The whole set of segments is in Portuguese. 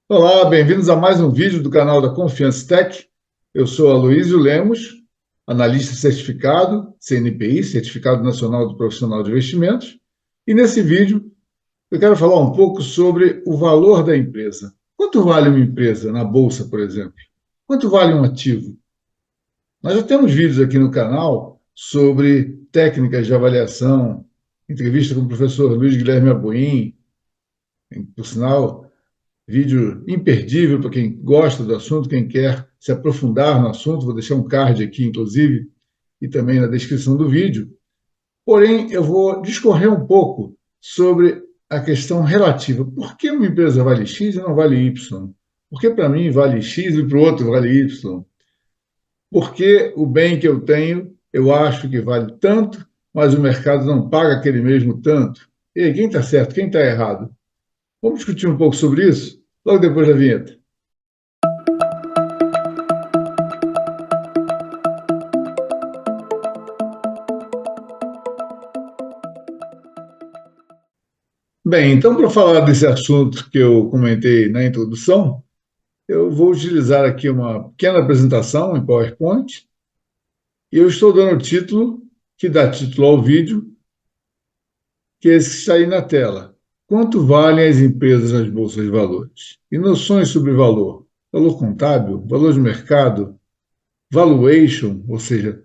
Olá, bem-vindos a mais um vídeo do canal da Confiance Tech. Eu sou Aloysio Lemos, analista certificado, CNPI, Certificado Nacional do Profissional de Investimentos, e nesse vídeo eu quero falar um pouco sobre o valor da empresa. Quanto vale uma empresa na bolsa, por exemplo? Quanto vale um ativo? Nós já temos vídeos aqui no canal sobre técnicas de avaliação, entrevista com o professor Luiz Guilherme Abuin, por sinal, vídeo imperdível para quem gosta do assunto, quem quer se aprofundar no assunto. Vou deixar um card aqui, inclusive, e também na descrição do vídeo. Porém, eu vou discorrer um pouco sobre a questão relativa. Por que uma empresa vale X e não vale Y? Por que para mim vale X e para o outro vale Y? Por que o bem que eu tenho eu acho que vale tanto, mas o mercado não paga aquele mesmo tanto? E aí, quem está certo, quem está errado? Vamos discutir um pouco sobre isso logo depois da vinheta. Bem, então, para falar desse assunto que eu comentei na introdução, eu vou utilizar aqui uma pequena apresentação em PowerPoint e eu estou dando o título, que dá título ao vídeo, que é esse que está aí na tela. Quanto valem as empresas nas bolsas de valores? E noções sobre valor? Valor contábil, valor de mercado, valuation, ou seja,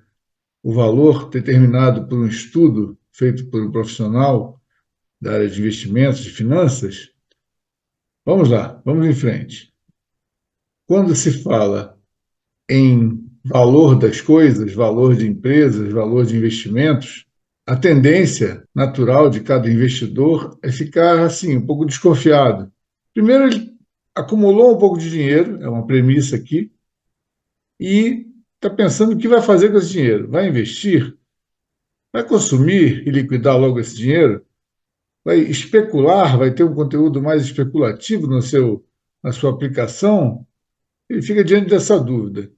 o valor determinado por um estudo feito por um profissional da área de investimentos, de finanças. Vamos lá, vamos em frente. Quando se fala em valor das coisas, valor de empresas, valor de investimentos, a tendência natural de cada investidor é ficar assim, um pouco desconfiado. Primeiro, ele acumulou um pouco de dinheiro, é uma premissa aqui, e está pensando o que vai fazer com esse dinheiro. Vai investir? Vai consumir e liquidar logo esse dinheiro? Vai especular? Vai ter um conteúdo mais especulativo na sua aplicação? Ele fica diante dessa dúvida,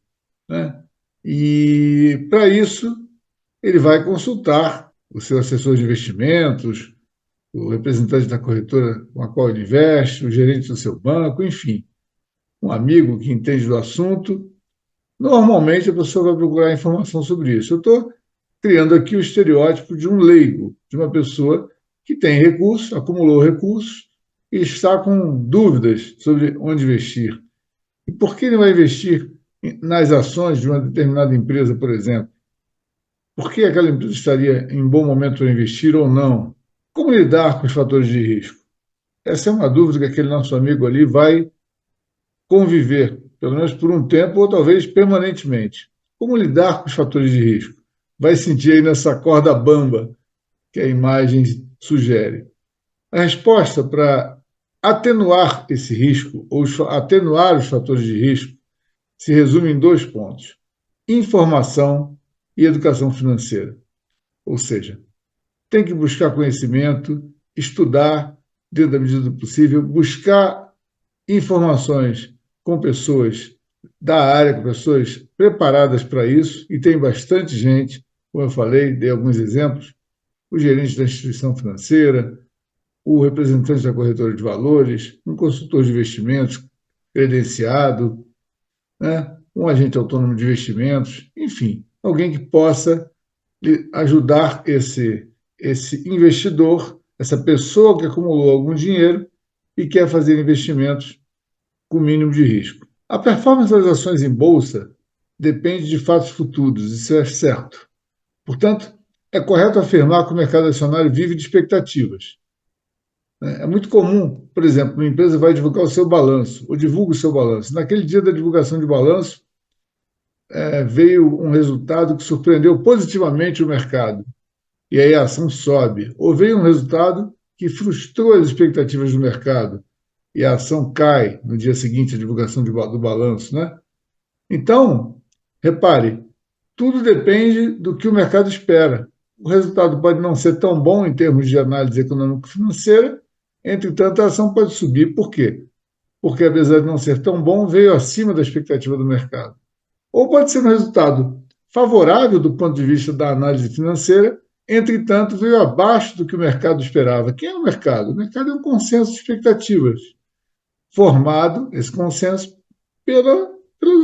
né? E, para isso, ele vai consultar o seu assessor de investimentos, o representante da corretora com a qual ele investe, o gerente do seu banco, enfim, um amigo que entende do assunto. Normalmente, a pessoa vai procurar informação sobre isso. Eu estou criando aqui o estereótipo de um leigo, de uma pessoa que tem recursos, acumulou recursos e está com dúvidas sobre onde investir. E por que ele vai investir nas ações de uma determinada empresa, por exemplo? Por que aquela empresa estaria em bom momento para investir ou não? Como lidar com os fatores de risco? Essa é uma dúvida que aquele nosso amigo ali vai conviver, pelo menos por um tempo ou talvez permanentemente. Como lidar com os fatores de risco? Vai sentir aí nessa corda bamba que a imagem sugere. A resposta para atenuar esse risco, ou atenuar os fatores de risco, se resume em dois pontos: informação e educação financeira. Ou seja, tem que buscar conhecimento, estudar dentro da medida do possível, buscar informações com pessoas da área, com pessoas preparadas para isso, e tem bastante gente, como eu falei, dei alguns exemplos, o gerente da instituição financeira, o representante da corretora de valores, um consultor de investimentos credenciado, né? Um agente autônomo de investimentos, enfim, alguém que possa ajudar esse investidor, essa pessoa que acumulou algum dinheiro e quer fazer investimentos com mínimo de risco. A performance das ações em bolsa depende de fatos futuros, isso é certo. Portanto, é correto afirmar que o mercado acionário vive de expectativas. É muito comum, por exemplo, uma empresa vai divulgar o seu balanço, ou divulga o seu balanço. Naquele dia da divulgação de balanço, veio um resultado que surpreendeu positivamente o mercado, e aí a ação sobe. Ou veio um resultado que frustrou as expectativas do mercado, e a ação cai no dia seguinte à divulgação do balanço, né? Então, repare, tudo depende do que o mercado espera. O resultado pode não ser tão bom em termos de análise econômico-financeira, entretanto, a ação pode subir. Por quê? Porque, apesar de não ser tão bom, veio acima da expectativa do mercado. Ou pode ser um resultado favorável do ponto de vista da análise financeira, entretanto, veio abaixo do que o mercado esperava. Quem é o mercado? O mercado é um consenso de expectativas. formado, esse consenso, pelas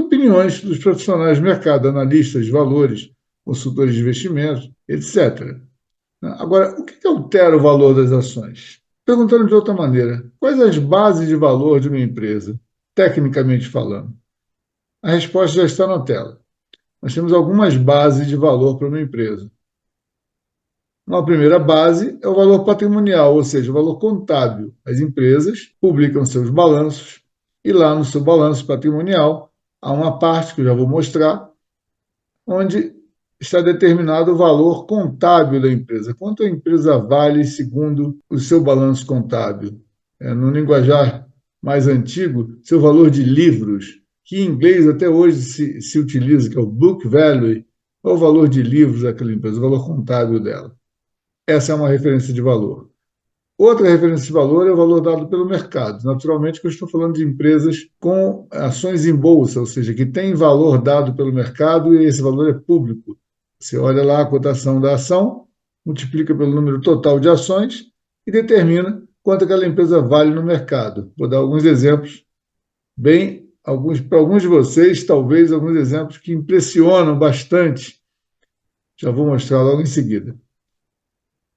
opiniões dos profissionais do mercado, analistas de valores, consultores de investimentos, etc. Agora, o que altera o valor das ações? Perguntando de outra maneira, quais as bases de valor de uma empresa, tecnicamente falando? A resposta já está na tela. Nós temos algumas bases de valor para uma empresa. Uma primeira base é o valor patrimonial, ou seja, o valor contábil. As empresas publicam seus balanços e lá no seu balanço patrimonial há uma parte que eu já vou mostrar, onde está determinado o valor contábil da empresa. Quanto a empresa vale segundo o seu balanço contábil? No linguajar mais antigo, seu valor de livros, que em inglês até hoje se utiliza, que é o book value, é o valor de livros daquela empresa, o valor contábil dela. Essa é uma referência de valor. Outra referência de valor é o valor dado pelo mercado. Naturalmente, que eu estou falando de empresas com ações em bolsa, ou seja, que tem valor dado pelo mercado e esse valor é público. Você olha lá a cotação da ação, multiplica pelo número total de ações e determina quanto aquela empresa vale no mercado. Vou dar alguns exemplos, para alguns de vocês, talvez alguns exemplos que impressionam bastante. Já vou mostrar logo em seguida.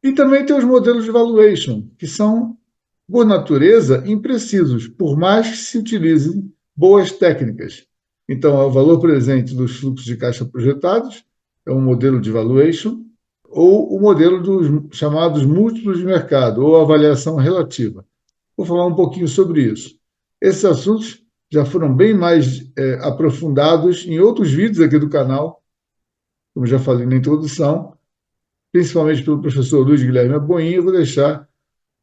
E também tem os modelos de valuation, que são, por natureza, imprecisos, por mais que se utilizem boas técnicas. Então, é o valor presente dos fluxos de caixa projetados, é um modelo de valuation, ou o modelo dos chamados múltiplos de mercado, ou avaliação relativa. Vou falar um pouquinho sobre isso. Esses assuntos já foram bem mais aprofundados em outros vídeos aqui do canal, como já falei na introdução, principalmente pelo professor Luiz Guilherme Aboim. Eu vou deixar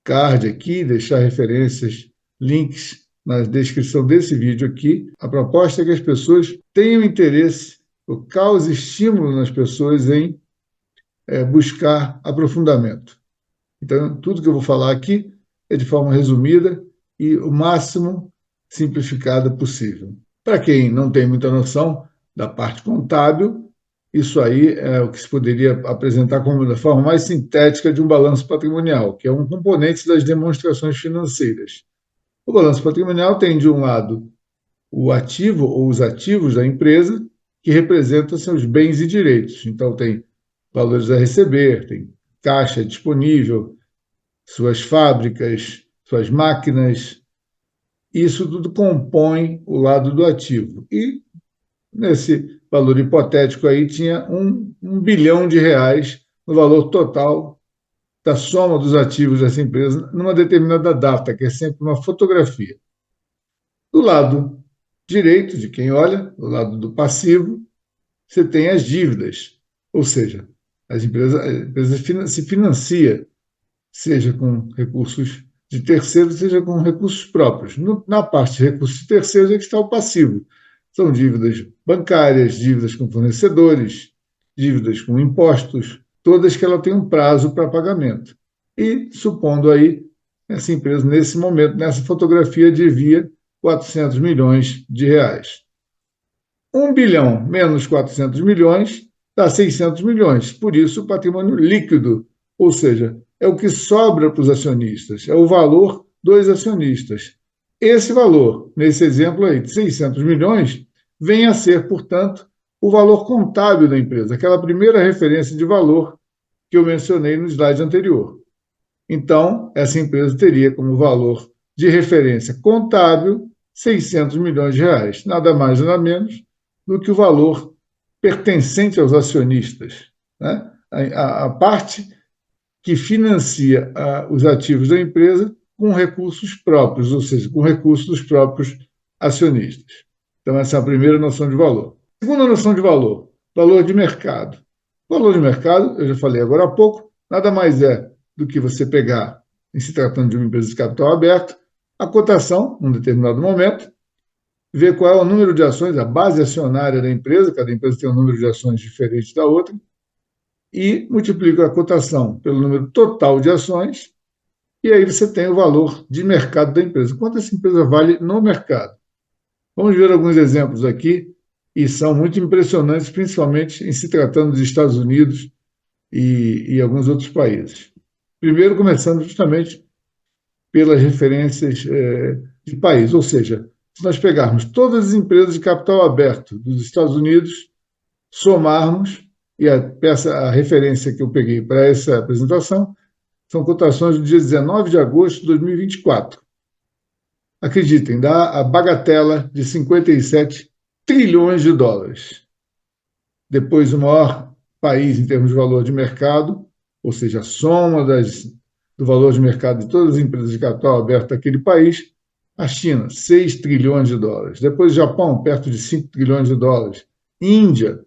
card aqui, deixar referências, links na descrição desse vídeo aqui. A proposta é que as pessoas tenham interesse, ou cause estímulo nas pessoas em buscar aprofundamento. Então, tudo que eu vou falar aqui é de forma resumida e o máximo simplificada possível. Para quem não tem muita noção da parte contábil, isso aí é o que se poderia apresentar como da forma mais sintética de um balanço patrimonial, que é um componente das demonstrações financeiras. O balanço patrimonial tem, de um lado, o ativo ou os ativos da empresa, que representam seus bens e direitos. Então, tem valores a receber, tem caixa disponível, suas fábricas, suas máquinas. Isso tudo compõe o lado do ativo. E nesse valor hipotético aí tinha um bilhão de reais no valor total da soma dos ativos dessa empresa numa determinada data, que é sempre uma fotografia. Do lado direito de quem olha, do lado do passivo, você tem as dívidas, ou seja, a empresa se financia, seja com recursos de terceiros, seja com recursos próprios. Na parte de recursos de terceiros é que está o passivo. São dívidas bancárias, dívidas com fornecedores, dívidas com impostos, todas que ela tem um prazo para pagamento. E, supondo aí, essa empresa, nesse momento, nessa fotografia, devia 400 milhões de reais. 1 bilhão menos 400 milhões dá 600 milhões. Por isso, o patrimônio líquido, ou seja, é o que sobra para os acionistas, é o valor dos acionistas. Esse valor, nesse exemplo aí, de 600 milhões, vem a ser, portanto, o valor contábil da empresa, aquela primeira referência de valor que eu mencionei no slide anterior. Então, essa empresa teria como valor de referência contábil 600 milhões de reais, nada mais nada menos do que o valor pertencente aos acionistas, né? A parte que financia os ativos da empresa com recursos próprios, ou seja, com recursos dos próprios acionistas. Então, essa é a primeira noção de valor. Segunda noção de valor, valor de mercado. Valor de mercado, eu já falei agora há pouco, nada mais é do que você pegar, em se tratando de uma empresa de capital aberto, a cotação, num determinado momento, ver qual é o número de ações, a base acionária da empresa, cada empresa tem um número de ações diferente da outra, e multiplica a cotação pelo número total de ações, e aí você tem o valor de mercado da empresa. Quanto essa empresa vale no mercado? Vamos ver alguns exemplos aqui, e são muito impressionantes, principalmente em se tratando dos Estados Unidos e alguns outros países. Primeiro, começando justamente pelas referências de país. Ou seja, se nós pegarmos todas as empresas de capital aberto dos Estados Unidos, somarmos, e a referência que eu peguei para essa apresentação são cotações do dia 19 de agosto de 2024. Acreditem, dá a bagatela de 57 trilhões de dólares. Depois, o maior país em termos de valor de mercado, ou seja, a soma do valor de mercado de todas as empresas de capital aberto daquele país, a China, 6 trilhões de dólares. Depois, o Japão, perto de 5 trilhões de dólares. Índia,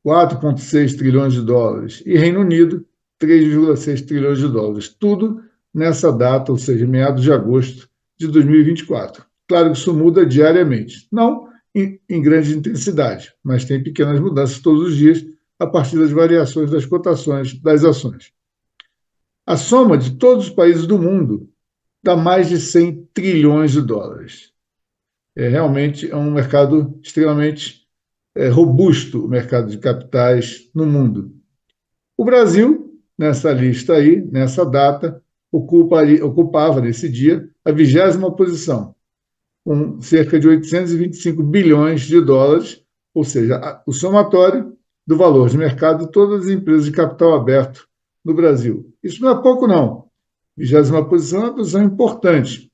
4,6 trilhões de dólares. E Reino Unido, 3,6 trilhões de dólares. Tudo nessa data, ou seja, meados de agosto de 2024. Claro que isso muda diariamente. Não em grande intensidade, mas tem pequenas mudanças todos os dias a partir das variações das cotações das ações. A soma de todos os países do mundo dá mais de 100 trilhões de dólares. Realmente é um mercado extremamente robusto, o mercado de capitais no mundo. O Brasil, nessa lista aí, nessa data, ocupava nesse dia a 20ª posição, com cerca de 825 bilhões de dólares, ou seja, o somatório do valor de mercado de todas as empresas de capital aberto no Brasil. Isso não é pouco, não. 20ª posição é uma posição importante.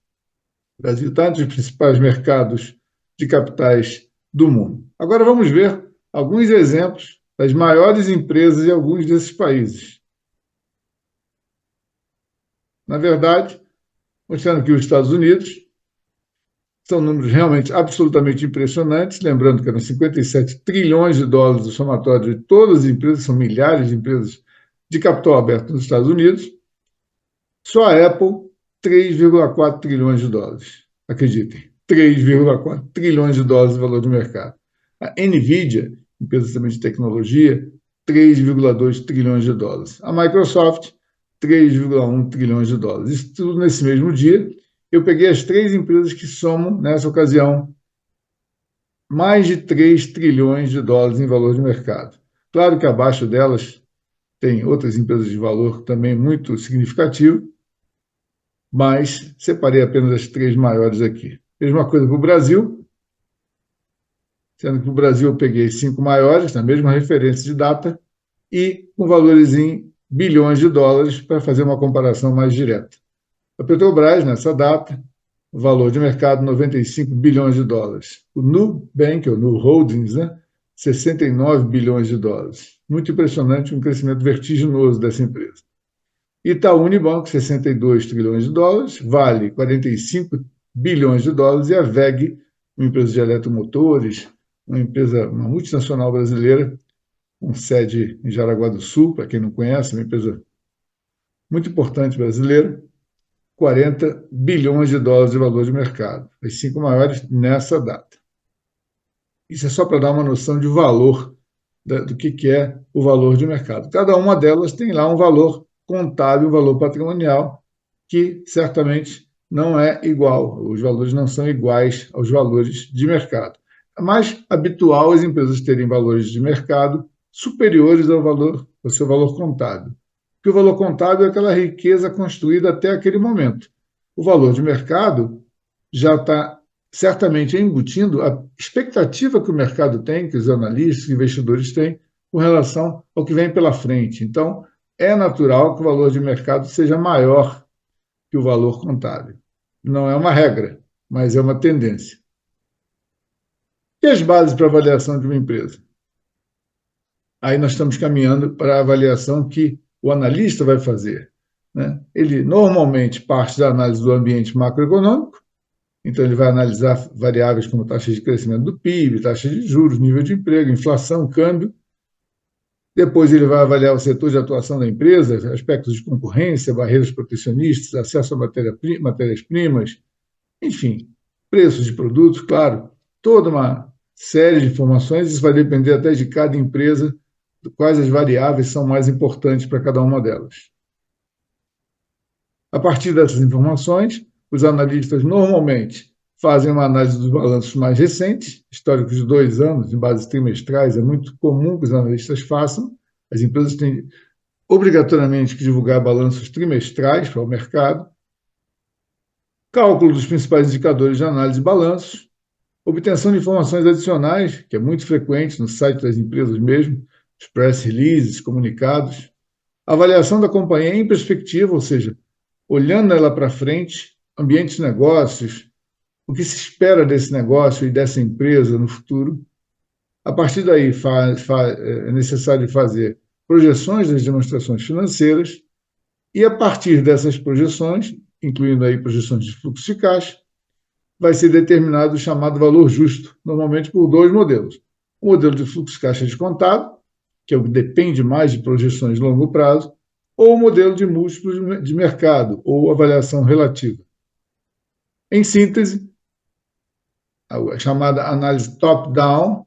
O Brasil está entre os principais mercados de capitais do mundo. Agora vamos ver alguns exemplos das maiores empresas de alguns desses países. Na verdade, mostrando que os Estados Unidos são números realmente absolutamente impressionantes, lembrando que eram 57 trilhões de dólares o somatório de todas as empresas, são milhares de empresas de capital aberto nos Estados Unidos. Só a Apple, 3,4 trilhões de dólares. Acreditem, 3,4 trilhões de dólares de valor de mercado. A Nvidia, empresa também de tecnologia, 3,2 trilhões de dólares. A Microsoft, 3,1 trilhões de dólares. Isso tudo nesse mesmo dia. Eu peguei as 3 empresas que somam, nessa ocasião, mais de 3 trilhões de dólares em valor de mercado. Claro que abaixo delas tem outras empresas de valor também muito significativo, mas separei apenas as 3 maiores aqui. Mesma coisa para o Brasil, sendo que para o Brasil eu peguei 5 maiores, na mesma referência de data, e com valores em bilhões de dólares para fazer uma comparação mais direta. A Petrobras, nessa data, o valor de mercado 95 bilhões de dólares. O Nubank, ou Nu Holdings, 69 bilhões de dólares. Muito impressionante, um crescimento vertiginoso dessa empresa. Itaú Unibanco, 62 trilhões de dólares. Vale, 45 bilhões de dólares. E a WEG, uma empresa de eletromotores, uma multinacional brasileira, com sede em Jaraguá do Sul, para quem não conhece, uma empresa muito importante brasileira, 40 bilhões de dólares de valor de mercado, as 5 maiores nessa data. Isso é só para dar uma noção de valor, do que é o valor de mercado. Cada uma delas tem lá um valor contábil, um valor patrimonial, que certamente não é igual, os valores não são iguais aos valores de mercado. É mais habitual as empresas terem valores de mercado superiores ao seu valor contábil. Porque o valor contábil é aquela riqueza construída até aquele momento. O valor de mercado já está certamente embutindo a expectativa que o mercado tem, que os analistas, os investidores têm, com relação ao que vem pela frente. Então, é natural que o valor de mercado seja maior que o valor contábil. Não é uma regra, mas é uma tendência. E as bases para avaliação de uma empresa? Aí nós estamos caminhando para a avaliação que o analista vai fazer. Ele normalmente parte da análise do ambiente macroeconômico, então ele vai analisar variáveis como taxa de crescimento do PIB, taxa de juros, nível de emprego, inflação, câmbio. Depois ele vai avaliar o setor de atuação da empresa, aspectos de concorrência, barreiras protecionistas, acesso a matérias-primas, enfim, preços de produtos, claro, toda uma série de informações. Isso vai depender até de cada empresa, quais as variáveis são mais importantes para cada uma delas. A partir dessas informações, os analistas normalmente fazem uma análise dos balanços mais recentes, históricos de 2 anos, em bases trimestrais, é muito comum que os analistas façam. As empresas têm obrigatoriamente que divulgar balanços trimestrais para o mercado. cálculo dos principais indicadores de análise de balanços, obtenção de informações adicionais, que é muito frequente no site das empresas mesmo, os press releases, comunicados, avaliação da companhia em perspectiva, ou seja, olhando ela para frente, ambiente de negócios, o que se espera desse negócio e dessa empresa no futuro. A partir daí, é necessário fazer projeções das demonstrações financeiras e, a partir dessas projeções, incluindo aí projeções de fluxo de caixa, vai ser determinado o chamado valor justo, normalmente por dois modelos. O modelo de fluxo de caixa descontado, que é o que depende mais de projeções de longo prazo, ou o modelo de múltiplos de mercado, ou avaliação relativa. Em síntese, a chamada análise top-down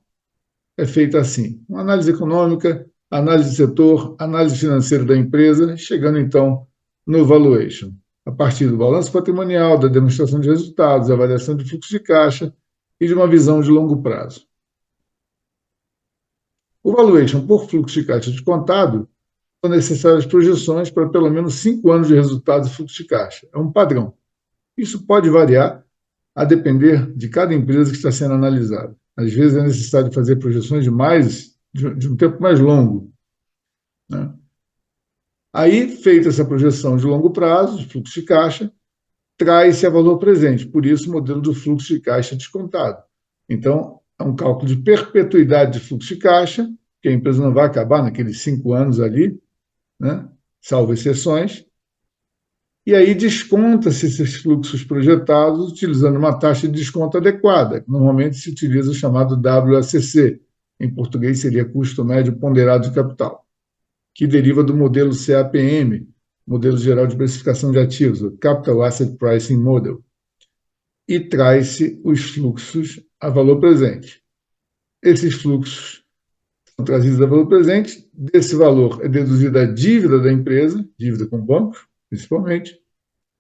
é feita assim: uma análise econômica, análise de setor, análise financeira da empresa, chegando então no valuation, a partir do balanço patrimonial, da demonstração de resultados, avaliação de fluxo de caixa e de uma visão de longo prazo. O valuation por fluxo de caixa descontado são necessárias projeções para pelo menos 5 anos de resultados de fluxo de caixa. É um padrão. Isso pode variar a depender de cada empresa que está sendo analisada. Às vezes é necessário fazer projeções de um tempo mais longo, né? Aí, feita essa projeção de longo prazo, de fluxo de caixa, traz-se a valor presente, por isso o modelo do fluxo de caixa descontado. Então, é um cálculo de perpetuidade de fluxo de caixa, que a empresa não vai acabar naqueles 5 anos ali, né? Salvo exceções, e aí desconta-se esses fluxos projetados utilizando uma taxa de desconto adequada. Normalmente se utiliza o chamado WACC, em português seria custo médio ponderado de capital, que deriva do modelo CAPM, Modelo Geral de Precificação de Ativos, o Capital Asset Pricing Model, e traz-se os fluxos a valor presente. Esses fluxos são trazidos a valor presente, desse valor é deduzida a dívida da empresa, dívida com bancos, principalmente,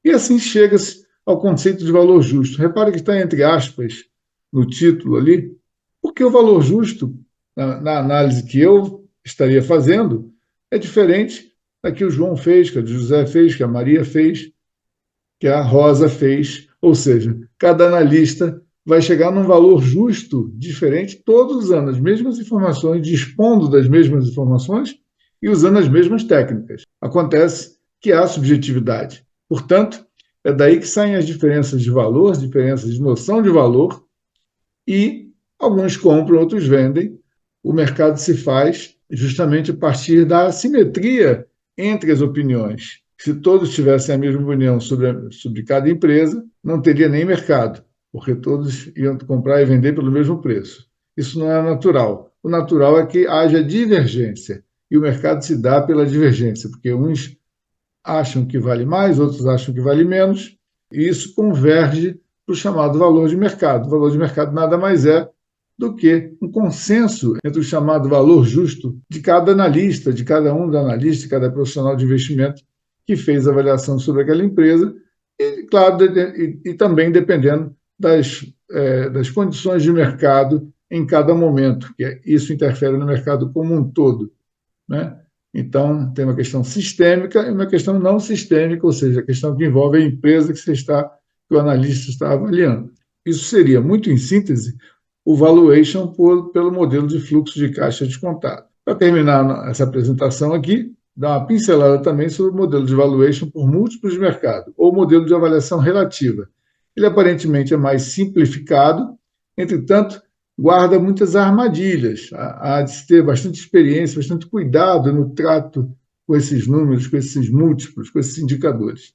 e assim chega-se ao conceito de valor justo. Repare que está entre aspas no título ali, porque o valor justo, na análise que eu estaria fazendo, é diferente da que o João fez, que o José fez, que a Maria fez, que a Rosa fez. Ou seja, cada analista vai chegar num valor justo diferente todos os anos, as mesmas informações, dispondo das mesmas informações e usando as mesmas técnicas. Acontece que há subjetividade. Portanto, é daí que saem as diferenças de valor, diferenças de noção de valor, e alguns compram, outros vendem. O mercado se faz justamente a partir da assimetria entre as opiniões. Se todos tivessem a mesma opinião sobre cada empresa, não teria nem mercado, porque todos iam comprar e vender pelo mesmo preço. Isso não é natural. O natural é que haja divergência, e o mercado se dá pela divergência, porque uns acham que vale mais, outros acham que vale menos, e isso converge para o chamado valor de mercado. O valor de mercado nada mais é do que um consenso entre o chamado valor justo de cada analista, de cada um dos analistas, de cada profissional de investimento que fez a avaliação sobre aquela empresa, e, claro, e também dependendo das condições de mercado em cada momento, que isso interfere no mercado como um todo, né? Então, tem uma questão sistêmica e uma questão não sistêmica, ou seja, a questão que envolve a empresa que o analista está avaliando. Isso seria, muito em síntese, o valuation pelo modelo de fluxo de caixa descontado. Para terminar essa apresentação aqui, dar uma pincelada também sobre o modelo de valuation por múltiplos de mercado, ou modelo de avaliação relativa. Ele aparentemente é mais simplificado, entretanto, guarda muitas armadilhas. Há de se ter bastante experiência, bastante cuidado no trato com esses números, com esses múltiplos, com esses indicadores.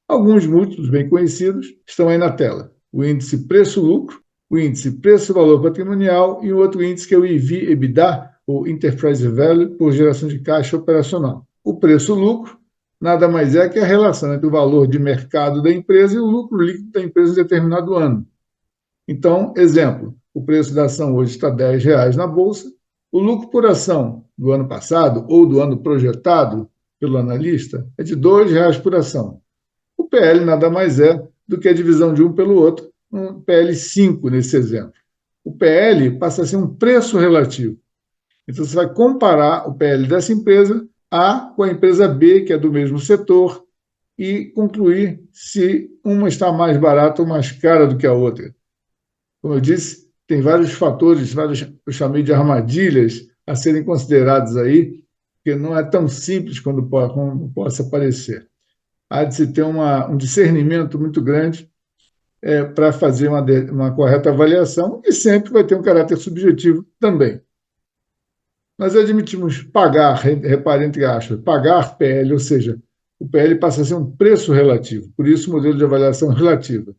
Alguns múltiplos bem conhecidos estão aí na tela. O índice preço-lucro, o índice preço-valor patrimonial e o outro índice que é o EV/EBITDA, ou Enterprise Value, por geração de caixa operacional. O preço-lucro nada mais é que a relação entre o valor de mercado da empresa e o lucro líquido da empresa em determinado ano. Então, exemplo, o preço da ação hoje está R$ 10 na Bolsa, o lucro por ação do ano passado ou do ano projetado pelo analista é de R$ 2 por ação. O PL nada mais é do que a divisão de um pelo outro, um PL 5 nesse exemplo. O PL passa a ser um preço relativo. Então, você vai comparar o PL dessa empresa A com a empresa B, que é do mesmo setor, e concluir se uma está mais barata ou mais cara do que a outra. Como eu disse, tem vários fatores, vários, eu chamei de armadilhas, a serem considerados aí, que não é tão simples como possa parecer. Há de se ter um discernimento muito grande para fazer uma correta avaliação e sempre vai ter um caráter subjetivo também. Nós admitimos pagar, repare entre aspas, pagar PL, ou seja, o PL passa a ser um preço relativo, por isso o modelo de avaliação relativa.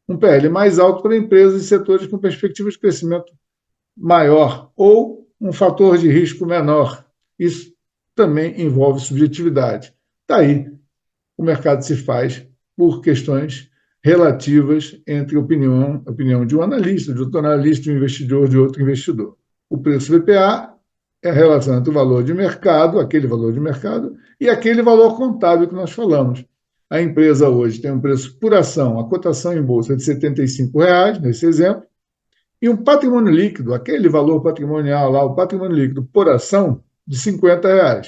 Um PL mais alto para empresas e setores com perspectiva de crescimento maior ou um fator de risco menor. Isso também envolve subjetividade. Daí, o mercado se faz por questões relativas entre opinião de um analista, de outro analista, de um investidor, de outro investidor. O preço VPA é a relação entre o valor de mercado, aquele valor de mercado, e aquele valor contábil que nós falamos. A empresa hoje tem um preço por ação, a cotação em bolsa de R$ 75, nesse exemplo, e um patrimônio líquido, aquele valor patrimonial lá, o patrimônio líquido por ação, de R$ 50.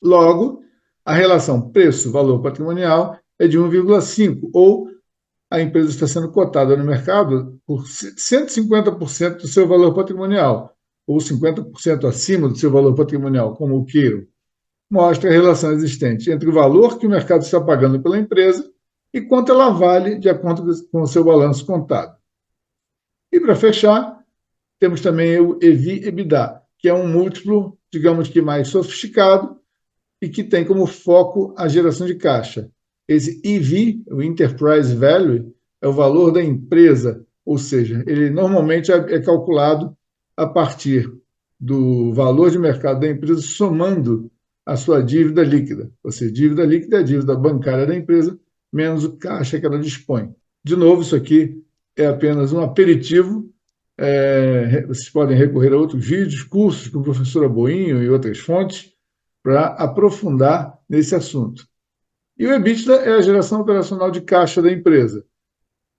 Logo, a relação preço-valor patrimonial é de 1,5, ou a empresa está sendo cotada no mercado por 150% do seu valor patrimonial, ou 50% acima do seu valor patrimonial, como o queiram. Mostra a relação existente entre o valor que o mercado está pagando pela empresa e quanto ela vale de acordo com o seu balanço contábil. E para fechar, temos também o EV/EBITDA, que é um múltiplo, digamos que mais sofisticado, e que tem como foco a geração de caixa. Esse EV, o Enterprise Value, é o valor da empresa, ou seja, ele normalmente é calculado a partir do valor de mercado da empresa somando a sua dívida líquida. Ou seja, dívida líquida é a dívida bancária da empresa menos o caixa que ela dispõe. De novo, isso aqui é apenas um aperitivo. Vocês podem recorrer a outros vídeos, cursos com o professor Aboinho e outras fontes, para aprofundar nesse assunto. E o EBITDA é a geração operacional de caixa da empresa,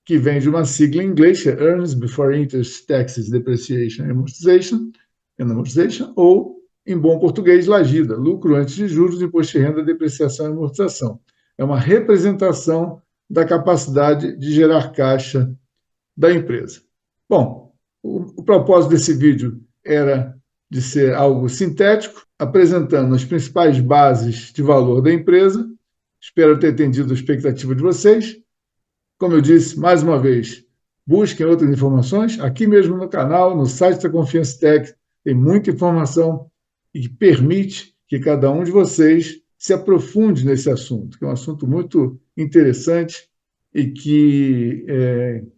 que vem de uma sigla em inglês, que é Earnings Before Interest, Taxes, Depreciation and Amortization, ou, em bom português, LAGIDA, lucro antes de juros, imposto de renda, depreciação e amortização. É uma representação da capacidade de gerar caixa da empresa. Bom, o propósito desse vídeo era de ser algo sintético, apresentando as principais bases de valor da empresa. Espero ter atendido a expectativa de vocês. Como eu disse, mais uma vez, busquem outras informações. Aqui mesmo no canal, no site da Confiance Tech, tem muita informação e que permite que cada um de vocês se aprofunde nesse assunto, que é um assunto muito interessante e que,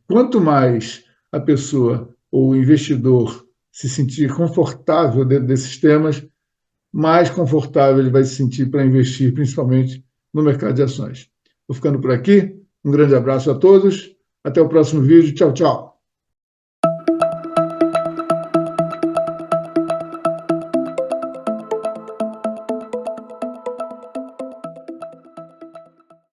quanto mais a pessoa ou o investidor se sentir confortável dentro desses temas, mais confortável ele vai se sentir para investir, principalmente no mercado de ações. Vou ficando por aqui. Um grande abraço a todos. Até o próximo vídeo. Tchau, tchau.